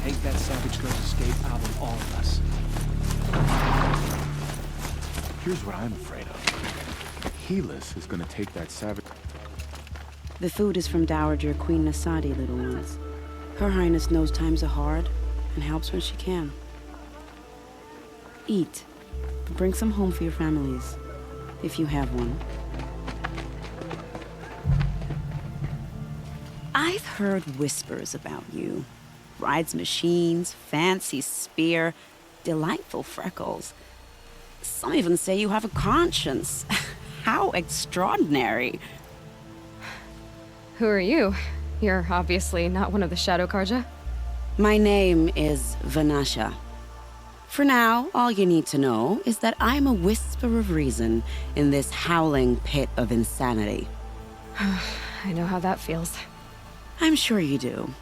take that savage girl's escape out of all of us. Here's what I'm afraid of. Helis is gonna take that savage... The food is from Dowager Queen Nasadi, little ones. Her Highness knows times are hard and helps when she can. Eat, but bring some home for your families, if you have one. I've heard whispers about you. Rides machines, fancy spear, delightful freckles. Some even say you have a conscience. How extraordinary. Who are you? You're obviously not one of the Shadow Karja. My name is Vanasha. For now, all you need to know is that I'm a whisper of reason in this howling pit of insanity. I know how that feels. I'm sure you do.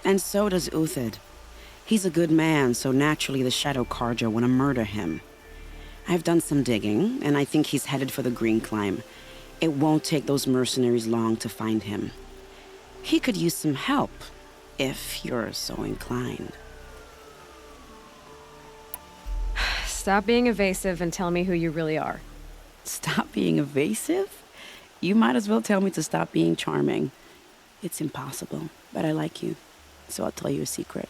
And so does Uthid. He's a good man, so naturally the Shadow Karja want to murder him. I've done some digging, and I think he's headed for the Green Climb. It won't take those mercenaries long to find him. He could use some help, if you're so inclined. Stop being evasive and tell me who you really are. Stop being evasive? You might as well tell me to stop being charming. It's impossible, but I like you, so I'll tell you a secret.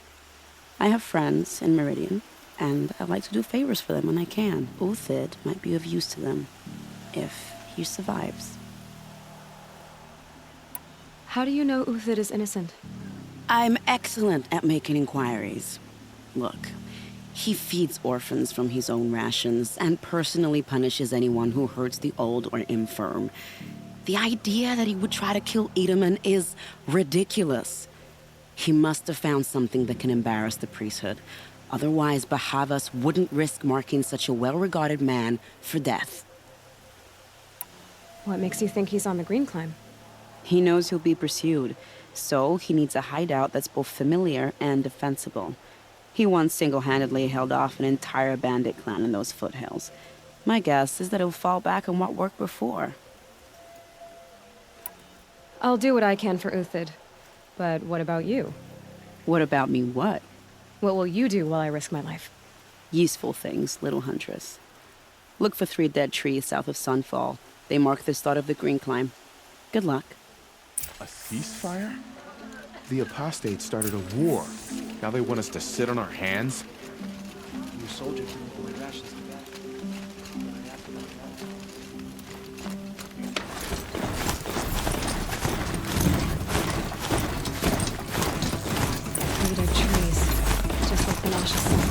I have friends in Meridian, and I like to do favors for them when I can. Uthid might be of use to them, if he survives. How do you know Uthid is innocent? I'm excellent at making inquiries. Look, he feeds orphans from his own rations and personally punishes anyone who hurts the old or infirm. The idea that he would try to kill Edaman is ridiculous. He must have found something that can embarrass the priesthood. Otherwise, Bahavas wouldn't risk marking such a well-regarded man for death. What makes you think he's on the Green Climb? He knows he'll be pursued, so he needs a hideout that's both familiar and defensible. He once single-handedly held off an entire bandit clan in those foothills. My guess is that he'll fall back on what worked before. I'll do what I can for Uthid. But what about you? What about me what? What will you do while I risk my life? Useful things, little huntress. Look for 3 dead trees south of Sunfall. They mark the start of the Green Climb. Good luck. A ceasefire? The apostates started a war. Now they want us to sit on our hands? Your soldiers didn't put their rations to bed. Right after that. Dead trees, just like Vanasha said.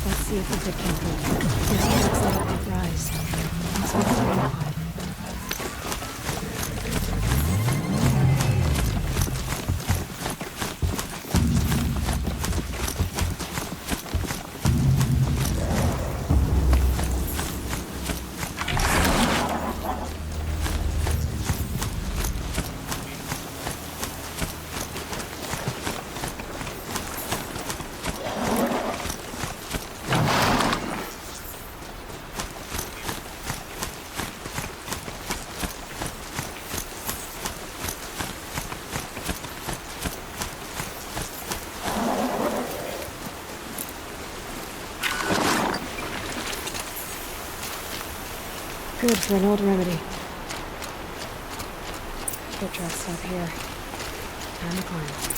Let's see if Uthid can move. There's tracks on the big rise. That's what we're going on. Good for an old remedy. Foot tracks stop here. Time to climb.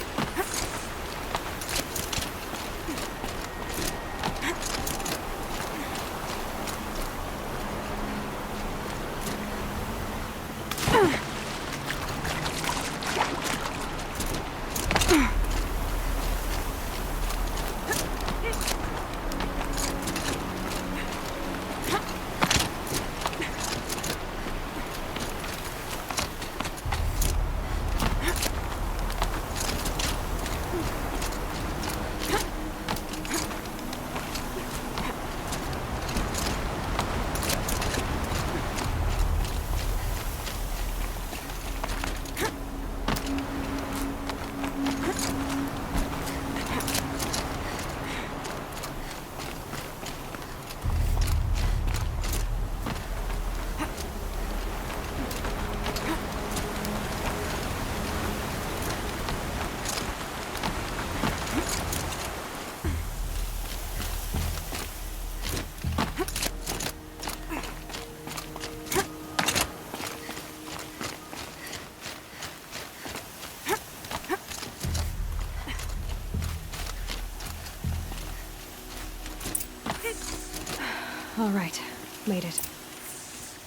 All right, made it.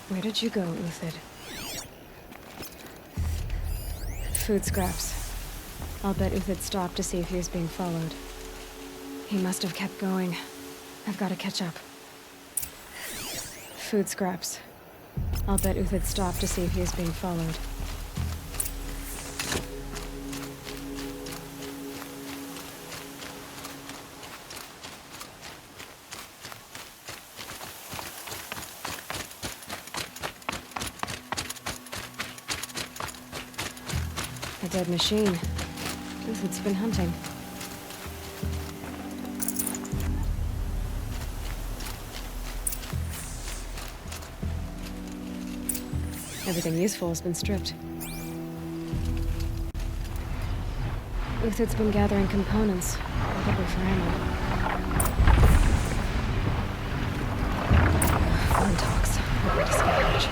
Where did you go, Uthid? Food scraps. I'll bet Uthid stopped to see if he was being followed. He must have kept going. I've got to catch up. Food scraps. I'll bet Uthid stopped to see if he was being followed. A dead machine. Uthid's been hunting. Everything useful has been stripped. Uthid's been gathering components, probably for ammo. Untox. What way to scavenge.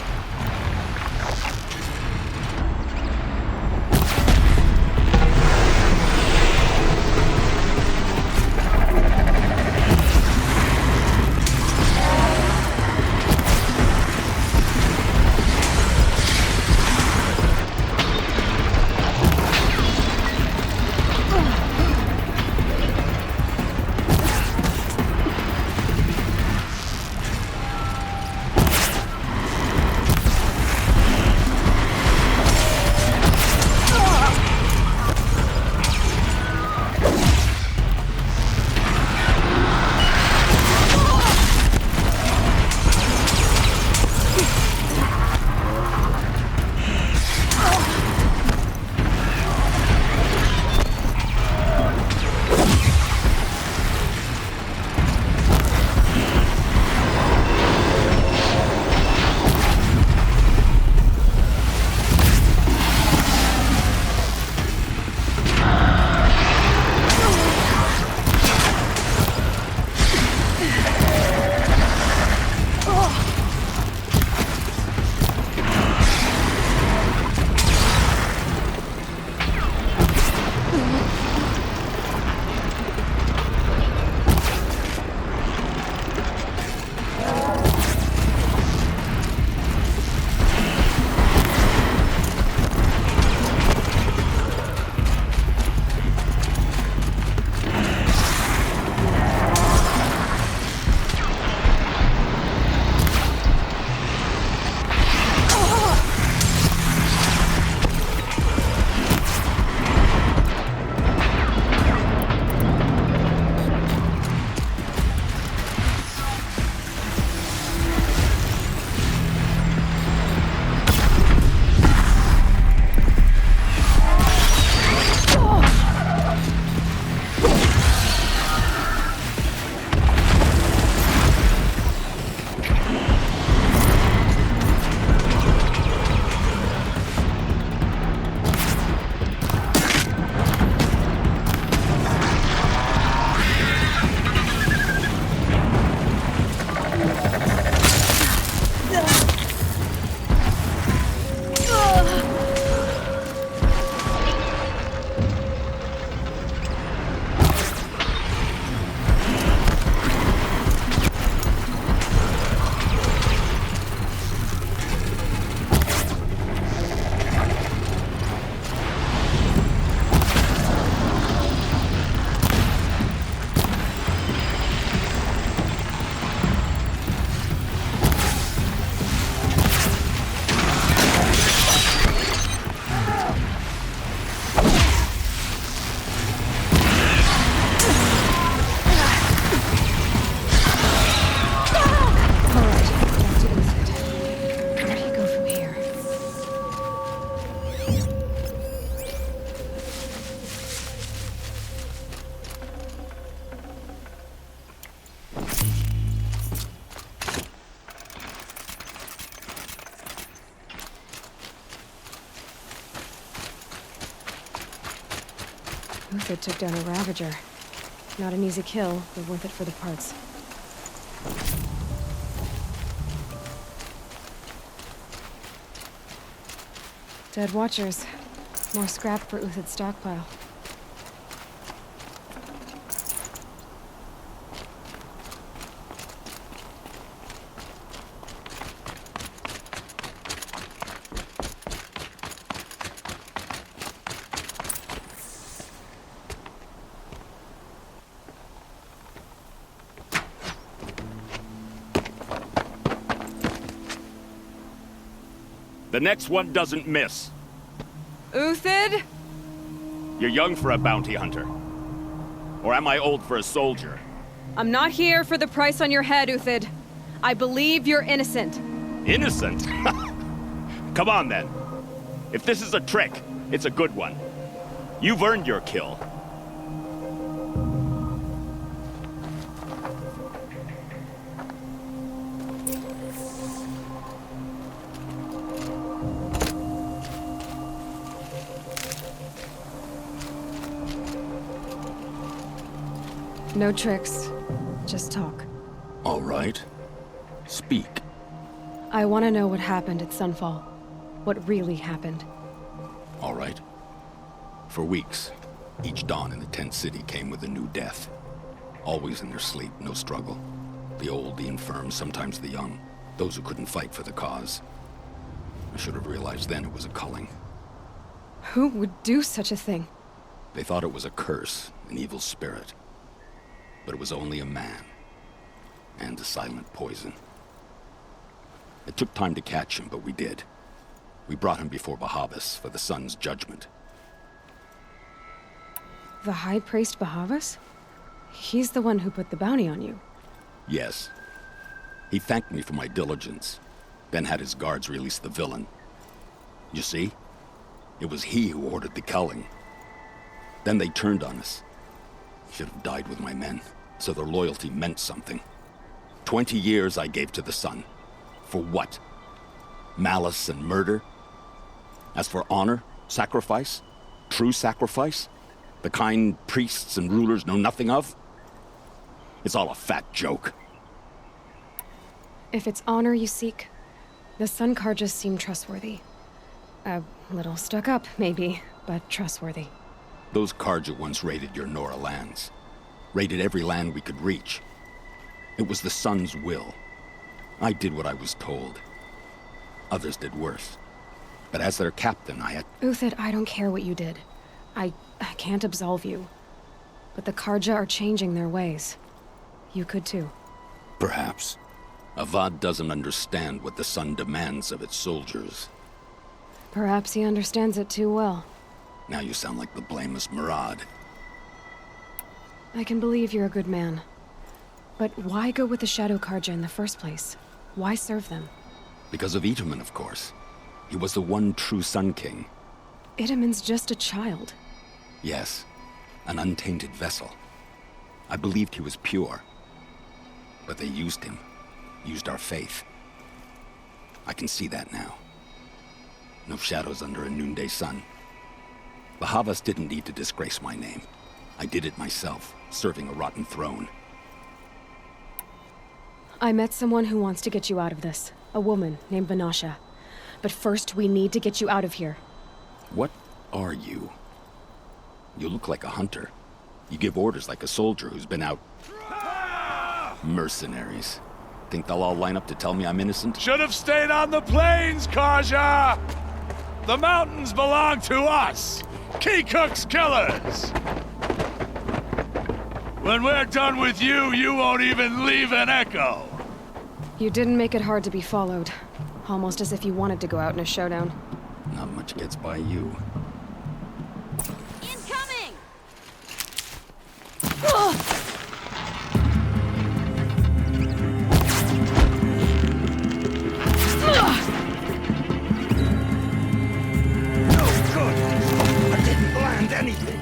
Uthid took down a Ravager. Not an easy kill, but worth it for the parts. Dead Watchers. More scrap for Uthid's stockpile. The next one doesn't miss. Uthid? You're young for a bounty hunter. Or am I old for a soldier? I'm not here for the price on your head, Uthid. I believe you're innocent. Innocent? Come on, then. If this is a trick, it's a good one. You've earned your kill. No tricks. Just talk. All right. Speak. I want to know what happened at Sunfall. What really happened. All right. For weeks, each dawn in the tent city came with a new death. Always in their sleep, no struggle. The old, the infirm, sometimes the young. Those who couldn't fight for the cause. I should have realized then it was a culling. Who would do such a thing? They thought it was a curse, an evil spirit. But it was only a man. And a silent poison. It took time to catch him, but we did. We brought him before Bahavas for the sun's judgment. The High Priest Bahavas? He's the one who put the bounty on you. Yes. He thanked me for my diligence, then had his guards release the villain. You see? It was he who ordered the culling. Then they turned on us. Should have died with my men, so their loyalty meant something. 20 years I gave to the sun. For what? Malice and murder? As for honor, sacrifice, true sacrifice, the kind priests and rulers know nothing of? It's all a fat joke. If it's honor you seek, the Sun Karjas seem trustworthy. A little stuck up, maybe, but trustworthy. Those Karja once raided your Nora lands. Raided every land we could reach. It was the Sun's will. I did what I was told. Others did worse. But as their captain, I had... Uthid, I don't care what you did. I can't absolve you. But the Karja are changing their ways. You could too. Perhaps. Avad doesn't understand what the Sun demands of its soldiers. Perhaps he understands it too well. Now you sound like the blameless Murad. I can believe you're a good man. But why go with the Shadow Karja in the first place? Why serve them? Because of Itaman, of course. He was the one true Sun King. Itaman's just a child. Yes, an untainted vessel. I believed he was pure. But they used him. Used our faith. I can see that now. No shadows under a noonday sun. Bahavas didn't need to disgrace my name. I did it myself, serving a rotten throne. I met someone who wants to get you out of this. A woman named Vanasha. But first, we need to get you out of here. What are you? You look like a hunter. You give orders like a soldier who's been out... Mercenaries. Think they'll all line up to tell me I'm innocent? Should have stayed on the plains, Kaja! The mountains belong to us! Keecook's killers! When we're done with you, you won't even leave an echo! You didn't make it hard to be followed. Almost as if you wanted to go out in a showdown. Not much gets by you. Incoming! I didn't land anything!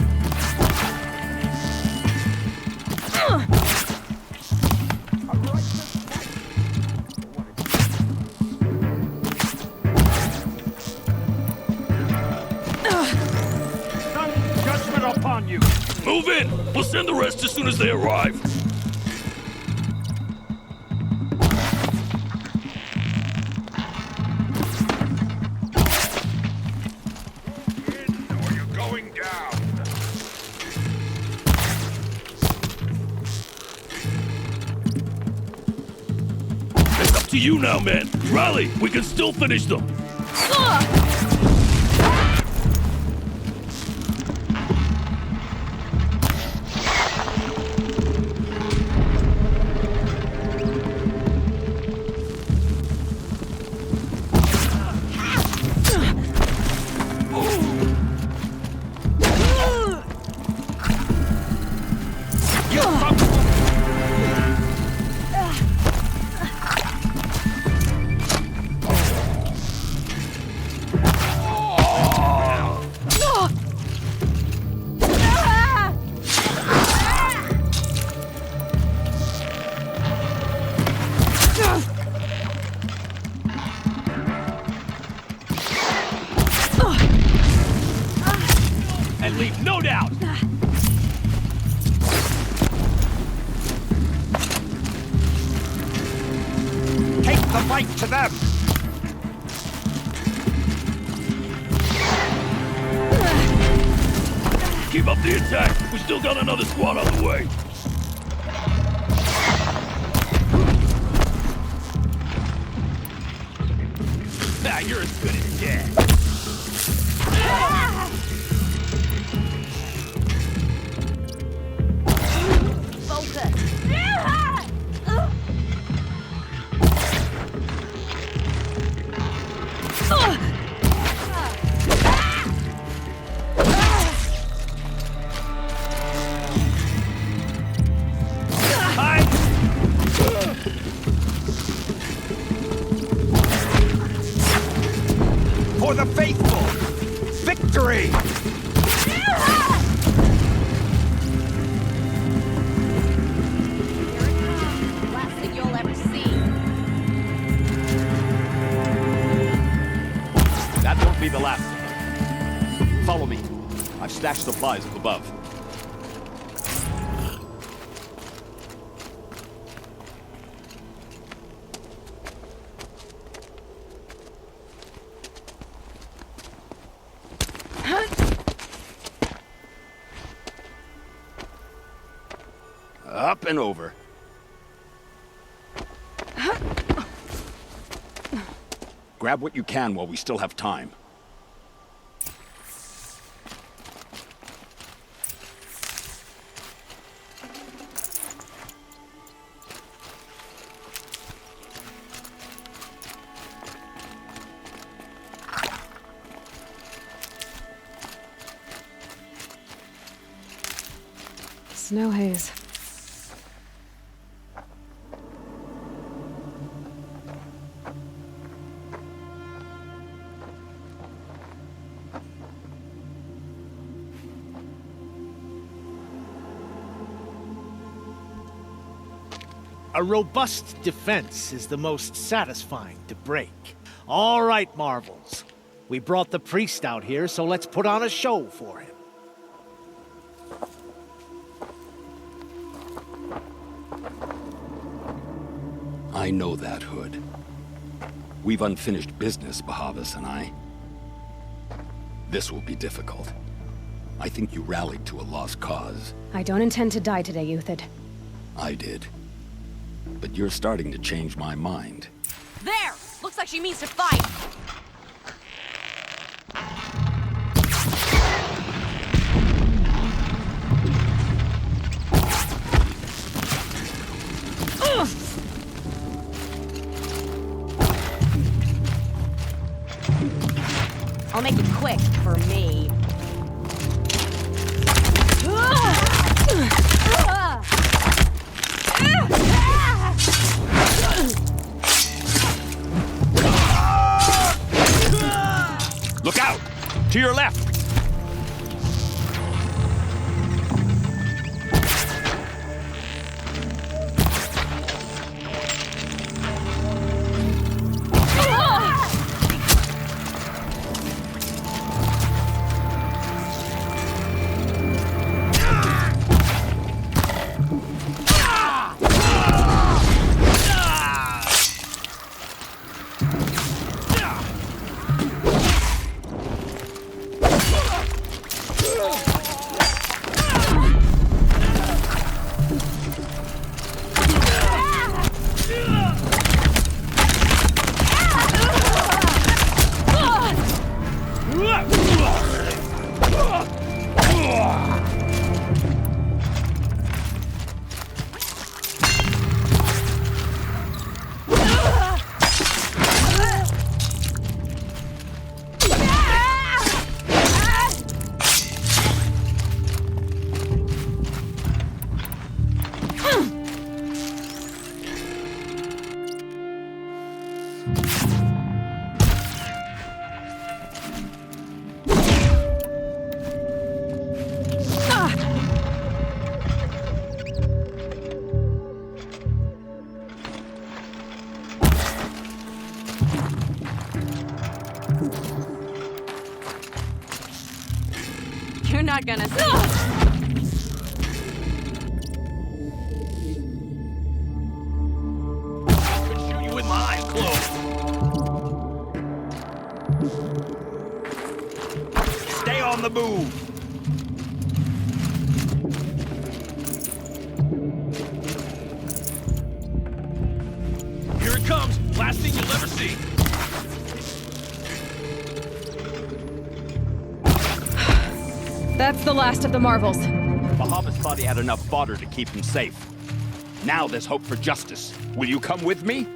Judgment upon you! Move in! We'll send the rest as soon as they arrive. In or you're going down! It's up to you now, man. Rally! We can still finish them. fight to them! Keep up the attack. We still got another squad on the way. Ah, you're as good as dead. For the faithful! Victory! Last thing you'll ever see. That won't be the last. Follow me. I've stashed supplies up above. Up and over. Grab what you can while we still have time. Snow haze. A robust defense is the most satisfying to break. All right, Marvels. We brought the priest out here, so let's put on a show for him. I know that, Hood. We've unfinished business, Bahavas and I. This will be difficult. I think you rallied to a lost cause. I don't intend to die today, Uthid. I did. But you're starting to change my mind. There! Looks like she means to fight! I'll make it quick for me. Look out! To your left! You're not gonna see. Could shoot you with my eyes closed. the move! Here it comes! Last thing you'll ever see! That's the last of the marvels. Bahavas thought he had enough fodder to keep him safe. Now there's hope for justice. Will you come with me?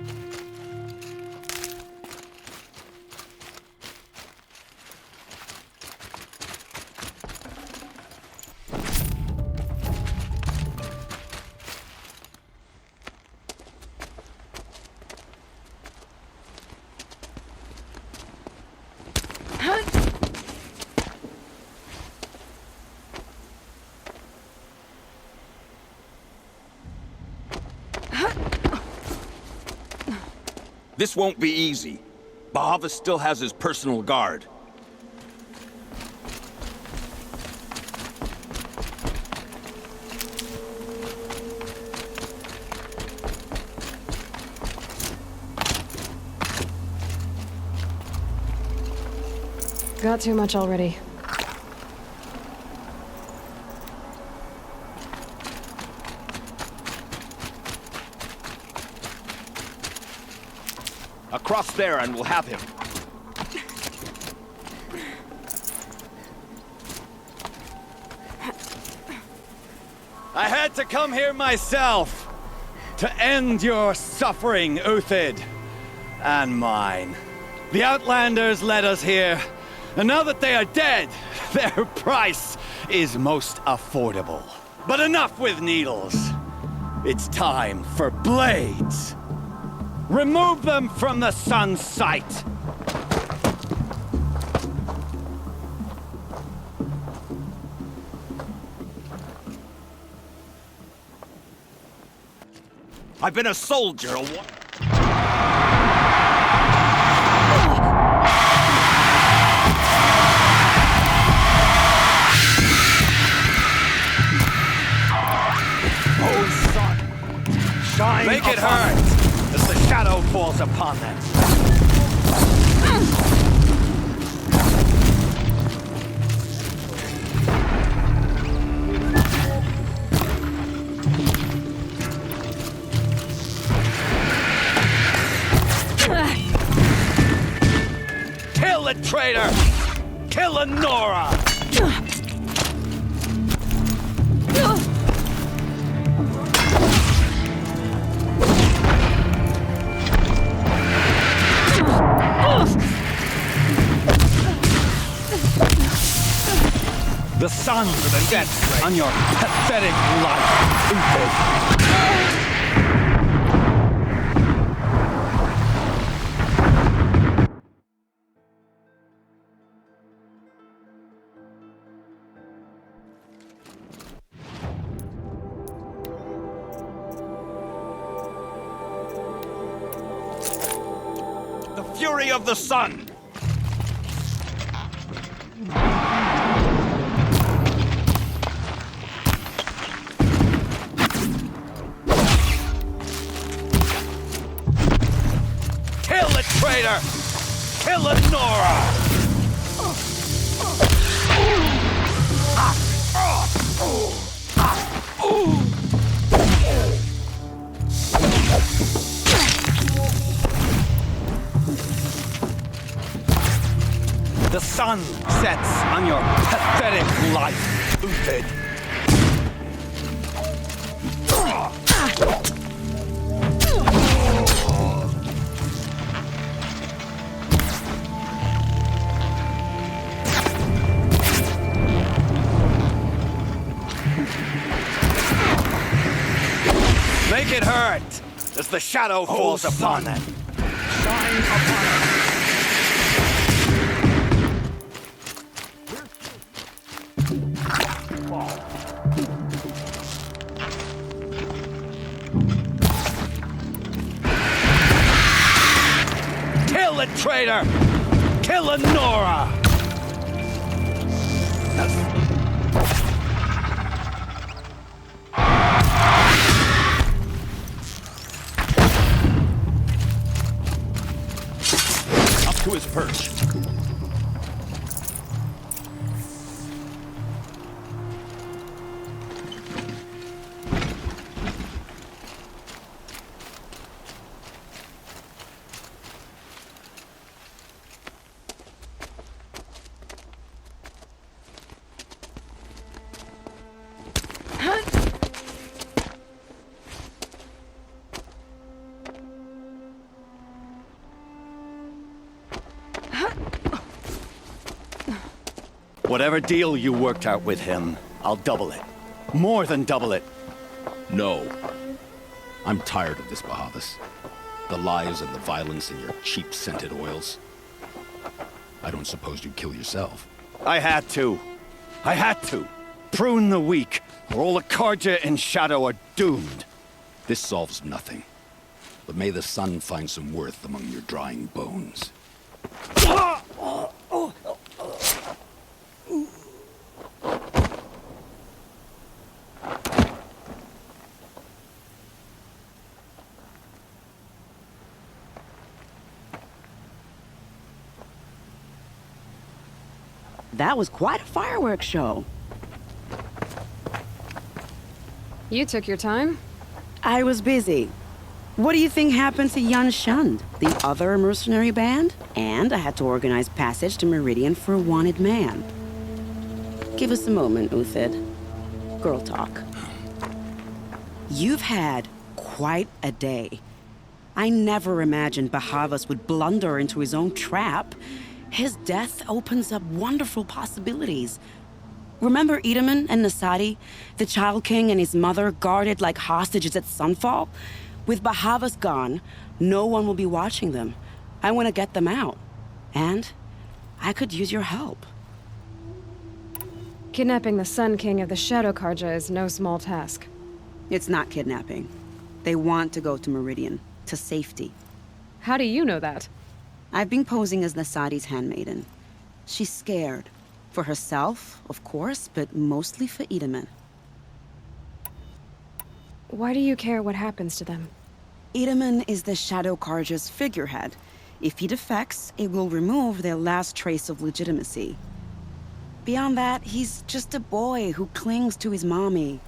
This won't be easy. Bahavas still has his personal guard. Got too much already. Across there and we'll have him. I had to come here myself to end your suffering, Uthid, and mine. The Outlanders led us here, and now that they are dead, their price is most affordable. But enough with needles. It's time for blades. Remove them from the sun's sight! I've been a soldier a while. Oh, sun! Shine Make it hurt as the shadow falls upon them. Kill the traitor! Kill Lenora! The sun sets on your pathetic life, Uthid. The fury of the sun! Kill the traitor! Kill Lenora! The sun sets on your pathetic life, Uthid. Make it hurt as the shadow falls upon them. Shine upon us. Kill the traitor! Kill Lenora! To his perch. Whatever deal you worked out with him, I'll double it. More than double it. No. I'm tired of this, Bahavas. The lies and the violence and your cheap-scented oils. I don't suppose you'd kill yourself. I had to. I had to. Prune the weak, or all the Carja in Shadow are doomed. This solves nothing. But may the sun find some worth among your drying bones. That was quite a fireworks show. You took your time. I was busy. What do you think happened to Yan Shund, the other mercenary band? And I had to organize passage to Meridian for a wanted man. Give us a moment, Uthid. Girl talk. You've had quite a day. I never imagined Bahavas would blunder into his own trap. His death opens up wonderful possibilities. Remember Edaman and Nasadi? The Child King and his mother guarded like hostages at Sunfall? With Bahavas gone, no one will be watching them. I want to get them out. And I could use your help. Kidnapping the Sun King of the Shadow Karja is no small task. It's not kidnapping. They want to go to Meridian, to safety. How do you know that? I've been posing as Nasadi's handmaiden. She's scared. For herself, of course, but mostly for Edaman. Why do you care what happens to them? Edaman is the Shadow Karja's figurehead. If he defects, it will remove their last trace of legitimacy. Beyond that, he's just a boy who clings to his mommy.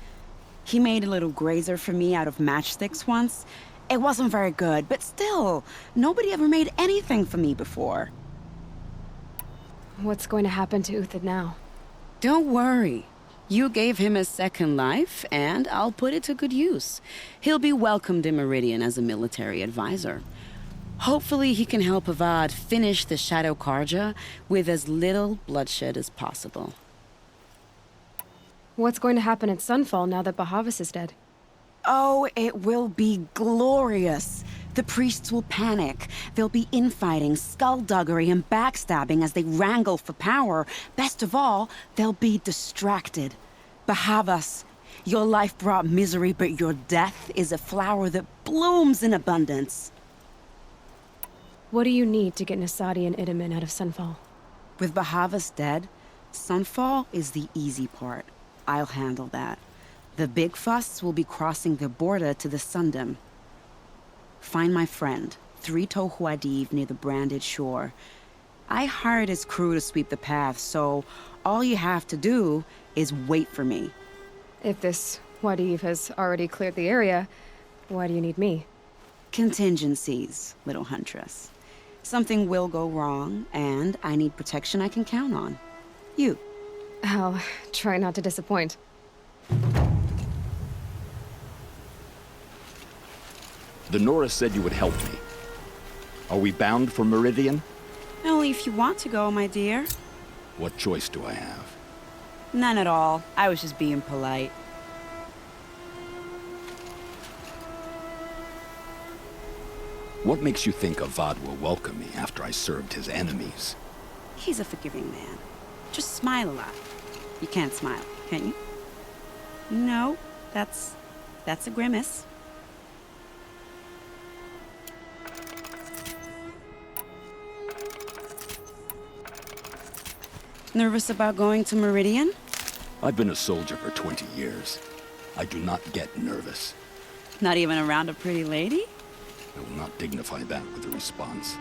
He made a little grazer for me out of matchsticks once. It wasn't very good, but still, nobody ever made anything for me before. What's going to happen to Uthid now? Don't worry. You gave him a second life, and I'll put it to good use. He'll be welcomed in Meridian as a military advisor. Hopefully he can help Avad finish the Shadow Karja with as little bloodshed as possible. What's going to happen at Sunfall now that Bahavas is dead? Oh, it will be glorious. The priests will panic. There'll be infighting, skullduggery, and backstabbing as they wrangle for power. Best of all, they'll be distracted. Bahavas, your life brought misery, but your death is a flower that blooms in abundance. What do you need to get Nasadi and Edaman out of Sunfall? With Bahavas dead, Sunfall is the easy part. I'll handle that. The big fuss will be crossing the border to the Sundom. Find my friend, 3 Tohuadiv near the branded shore. I hired his crew to sweep the path, so all you have to do is wait for me. If this Wadiv has already cleared the area, why do you need me? Contingencies, little huntress. Something will go wrong, and I need protection I can count on. You. I'll try not to disappoint. The Nora said you would help me. Are we bound for Meridian? Only if you want to go, my dear. What choice do I have? None at all. I was just being polite. What makes you think Avad will welcome me after I served his enemies? He's a forgiving man. Just smile a lot. You can't smile, can you? No, that's a grimace. Nervous about going to Meridian? I've been a soldier for 20 years. I do not get nervous. Not even around a pretty lady? I will not dignify that with a response.